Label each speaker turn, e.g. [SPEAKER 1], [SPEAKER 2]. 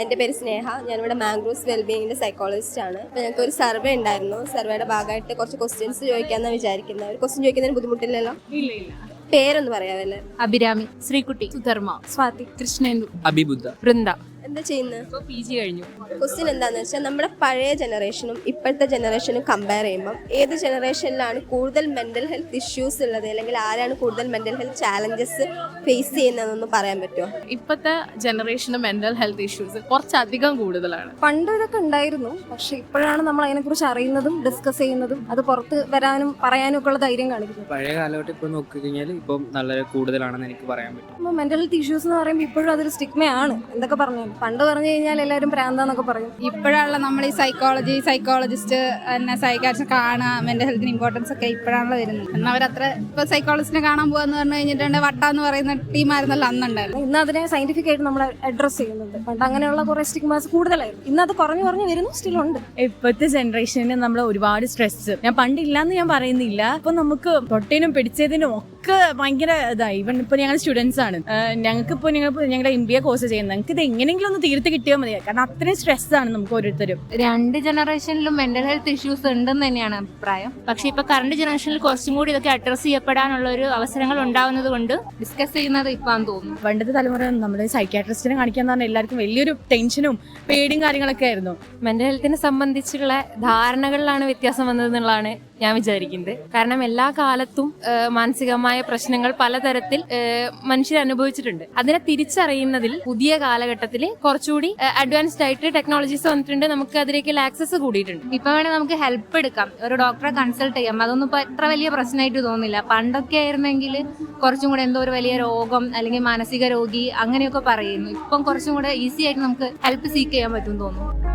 [SPEAKER 1] എൻ്റെ പേര് സ്നേഹ. ഞാനിവിടെ മാംഗ്രൂവ്സ് വെൽബീയിങ്ങിൻ്റെ സൈക്കോളജിസ്റ്റ് ആണ്. അപ്പോൾ ഞങ്ങൾക്ക് ഒരു സർവേ ഉണ്ടായിരുന്നു. സർവേയുടെ ഭാഗമായിട്ട് കുറച്ച് ക്വസ്റ്റ്യൻസ് ചോദിക്കാമെന്നാണ് വിചാരിക്കുന്നത്. ഒരു ക്വസ്റ്റ്യൻ ചോദിക്കുന്നതിന് ബുദ്ധിമുട്ടില്ലല്ലോ?
[SPEAKER 2] ഇല്ല.
[SPEAKER 1] പേരൊന്ന് പറയാമല്ലേ?
[SPEAKER 2] അഭിരാമി, ശ്രീകുട്ടി, സുധർമ്മ, സ്വാതി, കൃഷ്ണേന്ദു,
[SPEAKER 3] അഭിബുദ്ധ,
[SPEAKER 2] വൃന്ദ.
[SPEAKER 1] എന്താ ചെയ്യുന്നത്?
[SPEAKER 2] ഇപ്പോൾ PG കഴിഞ്ഞു.
[SPEAKER 1] ക്വസ്റ്റ്യൻ എന്താണെന്ന് വെച്ചാൽ നമ്മുടെ പഴയ ജനറേഷനും ഇപ്പോഴത്തെ ജനറേഷനും കമ്പയർ ചെയ്യുമ്പോൾ ഏത് ജനറേഷനിലാണ് കൂടുതൽ മെൻ്റൽ ഹെൽത്ത് ഇഷ്യൂസ് ഉള്ളത്, അല്ലെങ്കിൽ ആരാണ് കൂടുതൽ മെൻ്റൽ ഹെൽത്ത് ചാലഞ്ചസ് ഫേസ് ചെയ്യുന്നതെന്നൊന്ന് പറയാൻ പറ്റുമോ?
[SPEAKER 2] ഇപ്പോഴത്തെ ജനറേഷന് മെന്റൽ ഹെൽത്ത് ഇഷ്യൂസ് കുറച്ചധികം കൂടുതലാണ്.
[SPEAKER 4] പണ്ട് ഇതൊക്കെ ഉണ്ടായിരുന്നു, പക്ഷെ ഇപ്പോഴാണ് നമ്മൾ അതിനെക്കുറിച്ച് അറിയുന്നതും ഡിസ്കസ് ചെയ്യുന്നതും അത് പുറത്ത് വരാനും പറയാനും ഒക്കെ ഉള്ള ധൈര്യം കാണിക്കുന്നത്.
[SPEAKER 3] പഴയ കാലഘട്ടം ഇപ്പോൾ നോക്കിക്കഴിഞ്ഞാൽ ഇപ്പം നല്ല കൂടുതലാണെന്ന് എനിക്ക് പറയാൻ പറ്റും.
[SPEAKER 4] അപ്പോൾ മെന്റൽ ഹെൽത്ത് ഇഷ്യൂസ് എന്ന് പറയുമ്പോൾ ഇപ്പോഴും അതൊരു സ്റ്റിഗ്മയാണ്. എന്തൊക്കെ പറഞ്ഞാലും പണ്ട് പറഞ്ഞു കഴിഞ്ഞാൽ എല്ലാവരും പ്രാന്താന്നൊക്കെ പറയും.
[SPEAKER 5] ഇപ്പോഴാണല്ലോ നമ്മൾ ഈ സൈക്കോളജിസ്റ്റ് പിന്നെ സൈക്കാട്രിസ്റ്റ് കാണുക, മെന്റൽ ഹെൽത്തിന് ഇമ്പോർട്ടൻസ് ഒക്കെ ഇപ്പോഴാണല്ലോ വരുന്നത്. എന്നാൽ അവരത്ര ഇപ്പോൾ സൈക്കോളജിസ്റ്റിനെ കാണാൻ പോകാന്ന് പറഞ്ഞു കഴിഞ്ഞിട്ടുണ്ട് വട്ടാന്ന് പറയുന്ന ടീമായിരുന്നല്ലോ അന്നുണ്ടായിരുന്നു.
[SPEAKER 4] ഇന്ന് അതിനെ സയന്റിഫിക് ആയിട്ട് നമ്മൾ അഡ്രസ് ചെയ്യുന്നുണ്ട്. പണ്ട് അങ്ങനെയുള്ള കുറെ സ്റ്റിഗ്മാസ് കൂടുതലായിരുന്നു. ഇന്ന് അത് കുറഞ്ഞു വരുന്നു, സ്റ്റിൽ ഉണ്ട്.
[SPEAKER 6] ഇപ്പോഴത്തെ ജനറേഷന് നമ്മൾ ഒരുപാട് സ്ട്രെസ്, ഞാൻ പണ്ടില്ലാന്ന് ഞാൻ പറയുന്നില്ല, ഇപ്പൊ നമുക്ക് തൊട്ടേനും പിടിച്ചതിനും ഒക്കെ ഭയങ്കര ഇതായി. ഇവൻ ഇപ്പൊ ഞങ്ങൾ സ്റ്റുഡൻസ് ആണ്, ഞങ്ങൾക്കിപ്പോ ഞങ്ങളുടെ MBA കോഴ്സ് ചെയ്യുന്നത്, ഞങ്ങൾക്ക് ഇത് എങ്ങനെയെങ്കിലും ഒന്ന് തീർത്ത് കിട്ടിയാൽ മതി. കാരണം അത്രയും സ്ട്രെസ് ആണ് നമുക്ക് ഓരോരുത്തരും.
[SPEAKER 7] രണ്ട് ജനറേഷനിലും മെന്റൽ ഹെൽത്ത് ഇഷ്യൂസ് ഉണ്ടെന്ന് തന്നെയാണ് അഭിപ്രായം.
[SPEAKER 8] പക്ഷെ ഇപ്പൊ കറണ്ട് ജനറേഷനിൽ കുറച്ചും കൂടി ഇതൊക്കെ അഡ്രസ് ചെയ്യപ്പെടാനുള്ള ഒരു അവസരങ്ങൾ ഉണ്ടാവുന്നത് കൊണ്ട്
[SPEAKER 7] ഡിസ്കസ് ചെയ്യുന്നത് ഇപ്പാന്ന് തോന്നുന്നു.
[SPEAKER 6] പണ്ടത്തെ തലമുറ നമ്മുടെ സൈക്യാട്രിസ്റ്റിനെ കാണിക്കാന്ന് പറഞ്ഞാൽ എല്ലാവർക്കും വലിയൊരു ടെൻഷനും പേടിയും കാര്യങ്ങളൊക്കെ ആയിരുന്നു.
[SPEAKER 7] മെന്റൽ ഹെൽത്തിനെ സംബന്ധിച്ചുള്ള ധാരണകളിലാണ് വ്യത്യാസം വന്നതെന്നുള്ളതാണ് ഞാൻ വിചാരിക്കുന്നത്. കാരണം എല്ലാ കാലത്തും മാനസികമായ പ്രശ്നങ്ങൾ പലതരത്തിൽ മനുഷ്യർ അനുഭവിച്ചിട്ടുണ്ട്. അതിനെ തിരിച്ചറിയുന്നതിൽ പുതിയ കാലഘട്ടത്തിൽ കുറച്ചുകൂടി അഡ്വാൻസ്ഡ് ആയിട്ട് ടെക്നോളജീസ് വന്നിട്ടുണ്ട്. നമുക്ക് അതിലേക്കുള്ള ആക്സസ് കൂടിയിട്ടുണ്ട്.
[SPEAKER 8] ഇപ്പൊ വേണേൽ നമുക്ക് ഹെൽപ്പ് എടുക്കാം, ഒരു ഡോക്ടറെ കൺസൾട്ട് ചെയ്യാം. അതൊന്നും ഇപ്പൊ എത്ര വലിയ പ്രശ്നമായിട്ട് തോന്നില്ല. പണ്ടൊക്കെ ആയിരുന്നെങ്കിൽ കുറച്ചും കൂടെ എന്തോ ഒരു വലിയ രോഗം അല്ലെങ്കിൽ മാനസിക രോഗി അങ്ങനെയൊക്കെ പറയുന്നു. ഇപ്പം കുറച്ചും കൂടെ ഈസി ആയിട്ട് നമുക്ക് ഹെൽപ്പ് സീക്ക് ചെയ്യാൻ പറ്റും തോന്നുന്നു.